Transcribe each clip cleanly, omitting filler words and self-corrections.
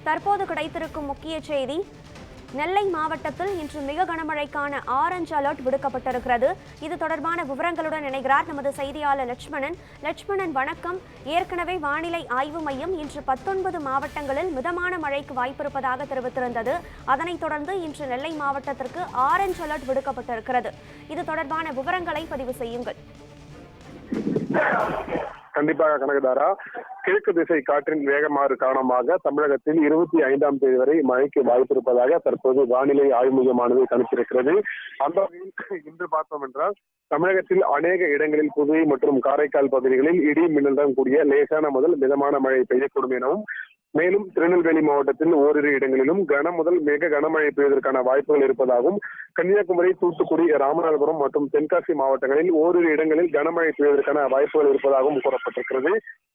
தற்போது கிடைத்திருக்கும் முக்கிய செய்தி, நெல்லை மாவட்டத்தில் இன்று மிக கனமழைக்கான ஆரஞ்சு அலர்ட் விடுக்கப்பட்டிருக்கிறது. இது தொடர்பான விவரங்களுடன் இணைகிறார் நமது செய்தியாளர் லட்சுமணன். லட்சுமணன், வணக்கம். ஏற்கனவே வானிலை ஆய்வு மையம் இன்று 19 மாவட்டங்களில் மிதமான மழைக்கு வாய்ப்பிருப்பதாக தெரிவித்திருந்தது. அதனைத் தொடர்ந்து இன்று நெல்லை மாவட்டத்திற்கு ஆரஞ்சு அலர்ட் விடுக்கப்பட்டிருக்கிறது. இது தொடர்பான விவரங்களை பதிவு செய்யுங்கள். கண்டிப்பாக கனகதாரா, கிழக்கு திசை காற்றின் வேகமாறு காரணமாக தமிழகத்தில் 25ஆம் தேதி வரை மழைக்கு வாய்ப்பிருப்பதாக தற்போது வானிலை ஆய்வு மையமானது கணித்திருக்கிறது. அந்த வகையில் இன்று பார்த்தோம் என்றால் தமிழகத்தில் அநேக இடங்களில் புதுவை மற்றும் காரைக்கால் பகுதிகளில் இடி மின்னலுடன் கூடிய லேசான முதல் மிதமான மழை பெய்யக்கூடும் எனவும், மேலும் திருநெல்வேலி மாவட்டத்தில் ஓரிரு இடங்களிலும் கன முதல் மிக கனமழை பெய்வதற்கான வாய்ப்புகள் இருப்பதாகவும், கன்னியாகுமரி, தூத்துக்குடி, ராமநாதபுரம் மற்றும் தென்காசி மாவட்டங்களில் ஓரிரு இடங்களில் கனமழை பெய்வதற்கான வாய்ப்புகள் இருப்பதாகவும் கூறப்பட்டிருக்கிறது.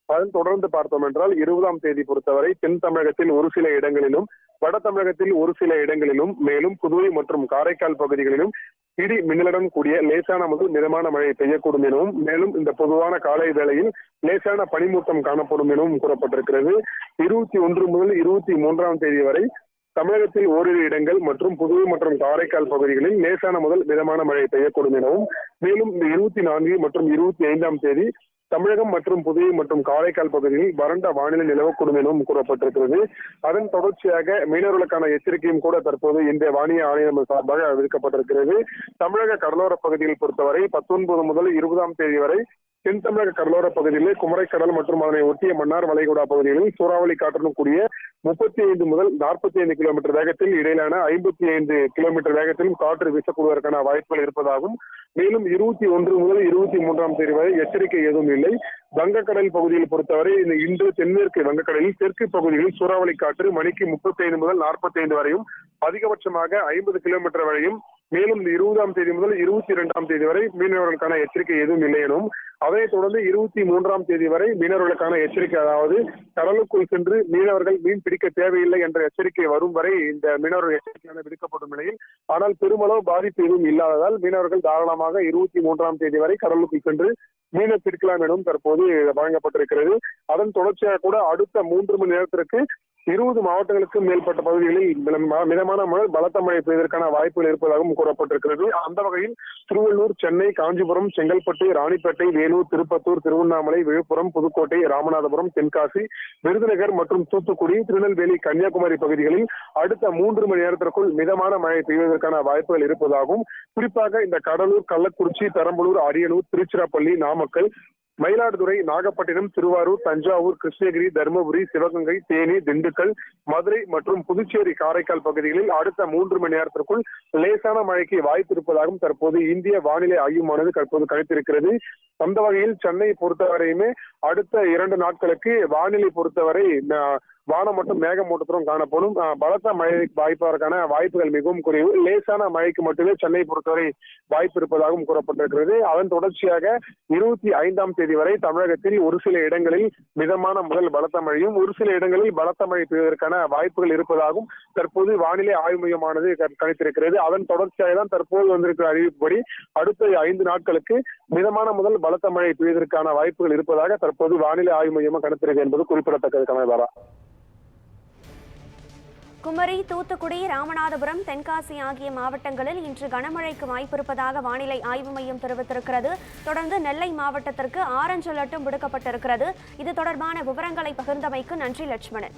அதன் தொடர்ந்து பார்த்தோம் என்றால் 20ஆம் தேதி பொறுத்தவரை தென் தமிழகத்தில் ஒரு சில இடங்களிலும், வட தமிழகத்தில் ஒரு சில இடங்களிலும், மேலும் புதுவை மற்றும் காரைக்கால் பகுதிகளிலும் இடி மின்னலுடன் கூடிய லேசான முதல் மிதமான மழை பெய்யக்கூடும் எனவும், மேலும் இந்த பொதுவான காலை வேளையில் லேசான பனிமூட்டம் காணப்படும் எனவும் கூறப்பட்டிருக்கிறது. 21 முதல் 23ஆம் தேதி வரை தமிழகத்தில் ஓரிரு இடங்கள் மற்றும் புதுவை மற்றும் காரைக்கால் பகுதிகளில் லேசான முதல் மிதமான மழை பெய்யக்கூடும் எனவும், மேலும் இந்த 24 மற்றும் 25ஆம் தேதி தமிழகம் மற்றும் புதுவை மற்றும் காரைக்கால் பகுதியில் வறண்ட வானிலை நிலவக்கூடும் எனவும் கூறப்பட்டிருக்கிறது. அதன் தொடர்ச்சியாக மீனவர்களுக்கான எச்சரிக்கையும் கூட தற்போது இந்த வானிலை ஆணையம் சார்பாக விதிக்கப்பட்டிருக்கிறது. தமிழக கடலோர பகுதியில் பொறுத்தவரை 19 முதல் 20ஆம் தேதி வரை தென் தமிழக கடலோர பகுதியில் குமரிக்கடல் மற்றும் அதனை ஒட்டிய மன்னார் வளைகுடா பகுதிகளில் சூறாவளி காற்றுடன் கூடிய 35 முதல் 45 கிலோமீட்டர் வேகத்தில் இடையிலான 55 கிலோமீட்டர் வேகத்திலும் காற்று வீசக்கூடுவதற்கான வாய்ப்புகள் இருப்பதாகவும், மேலும் 21 முதல் 23ஆம் தேதி வரை எச்சரிக்கை எதுவும் இல்லை. வங்கக்கடல் பகுதியில் பொறுத்தவரை இன்று தென்மேற்கு வங்கக்கடலில் தெற்கு பகுதிகளில் சூறாவளி காற்று மணிக்கு 35 முதல் 45 வரையும், அதிகபட்சமாக 50 கிலோமீட்டர் வரையும், மேலும் 20ஆம் தேதி முதல் 22ஆம் தேதி வரை மீனவர்களுக்கான எச்சரிக்கை எதுவும் இல்லை எனவும், அதனைத் தொடர்ந்து 23ஆம் தேதி வரை மீனவர்களுக்கான எச்சரிக்கை, அதாவது கடலுக்குள் சென்று மீனவர்கள் மீன் பிடிக்க தேவையில்லை என்ற எச்சரிக்கை வரும் வரை இந்த மீனவர்கள் எச்சரிக்கையான விடுக்கப்படும் நிலையில், ஆனால் பெருமளவு பாதிப்பு எதுவும் இல்லாததால் மீனவர்கள் தாராளமாக 23ஆம் தேதி வரை கடலுக்குள் சென்று மீனை பிடிக்கலாம் எனவும் தற்போது வழங்கப்பட்டிருக்கிறது. அதன் தொடர்ச்சியாக கூட அடுத்த 3 மணி நேரத்திற்கு 20 மாவட்டங்களுக்கு மேற்பட்ட பகுதிகளில் மிதமான மழை பலத்த மழை பெய்வதற்கான வாய்ப்புகள் இருப்பதாகவும் கூறப்பட்டிருக்கிறது. அந்த வகையில் திருவள்ளூர், சென்னை, காஞ்சிபுரம், செங்கல்பட்டு, ராணிப்பேட்டை, வேலூர், திருப்பத்தூர், திருவண்ணாமலை, விழுப்புரம், புதுக்கோட்டை, ராமநாதபுரம், தென்காசி, விருதுநகர் மற்றும் தூத்துக்குடி, திருநெல்வேலி, கன்னியாகுமரி பகுதிகளில் அடுத்த 3 மணி நேரத்திற்குள் மிதமான மழை பெய்வதற்கான வாய்ப்புகள் இருப்பதாகவும், குறிப்பாக இந்த கடலூர், கள்ளக்குறிச்சி, பெரம்பலூர், அரியலூர், திருச்சிராப்பள்ளி, நாமக்கல், மயிலாடுதுறை, நாகப்பட்டினம், திருவாரூர், தஞ்சாவூர், கிருஷ்ணகிரி, தருமபுரி, சிவகங்கை, தேனி, திண்டுக்கல், மதுரை மற்றும் புதுச்சேரி, காரைக்கால் பகுதிகளில் அடுத்த 3 மணி நேரத்திற்குள் லேசான மழைக்கு வாய்ப்பு இருப்பதாகவும் தற்போது இந்திய வானிலை ஆய்வுமானது தற்போது கணித்திருக்கிறது. அந்த வகையில் சென்னையை பொறுத்தவரையுமே அடுத்த 2 நாட்களுக்கு வானிலை பொறுத்தவரை வானம் மட்டும் மேகமூட்டத்துடன் காணப்படும். பலத்த மழை வாய்ப்பதற்கான வாய்ப்புகள் மிகவும் குறைவு. லேசான மழைக்கு மட்டுமே சென்னை பொறுத்தவரை வாய்ப்பு இருப்பதாகவும் கூறப்பட்டிருக்கிறது. அதன் தொடர்ச்சியாக 25ஆம் தேதி வரை தமிழகத்தில் ஒரு சில இடங்களில் மிதமான முதல் பலத்த மழையும், ஒரு சில இடங்களில் பலத்த மழை பெய்வதற்கான வாய்ப்புகள் இருப்பதாகவும் தற்போது வானிலை ஆய்வு மையமானது கணித்திருக்கிறது. அதன் தொடர்ச்சியாக தான் தற்போது வந்திருக்கிற அறிவிப்புப்படி அடுத்த 5 நாட்களுக்கு மிதமான முதல் பலத்த மழை பெய்வதற்கான வாய்ப்புகள் இருப்பதாக தற்போது வானிலை ஆய்வு மையம் கணித்திருக்கிறது என்பது குறிப்பிடத்தக்கது. கனகதாரா, குமரி, தூத்துக்குடி, ராமநாதபுரம், தென்காசி ஆகிய மாவட்டங்களில் இன்று கனமழைக்கு வாய்ப்பிருப்பதாக வானிலை ஆய்வு மையம் தெரிவித்திருக்கிறது. தொடர்ந்து நெல்லை மாவட்டத்திற்கு ஆரஞ்சு அலர்ட்டும் விடுக்கப்பட்டிருக்கிறது. இது தொடர்பான விவரங்களை பகிர்ந்தமைக்கு நன்றி லட்சுமணன்.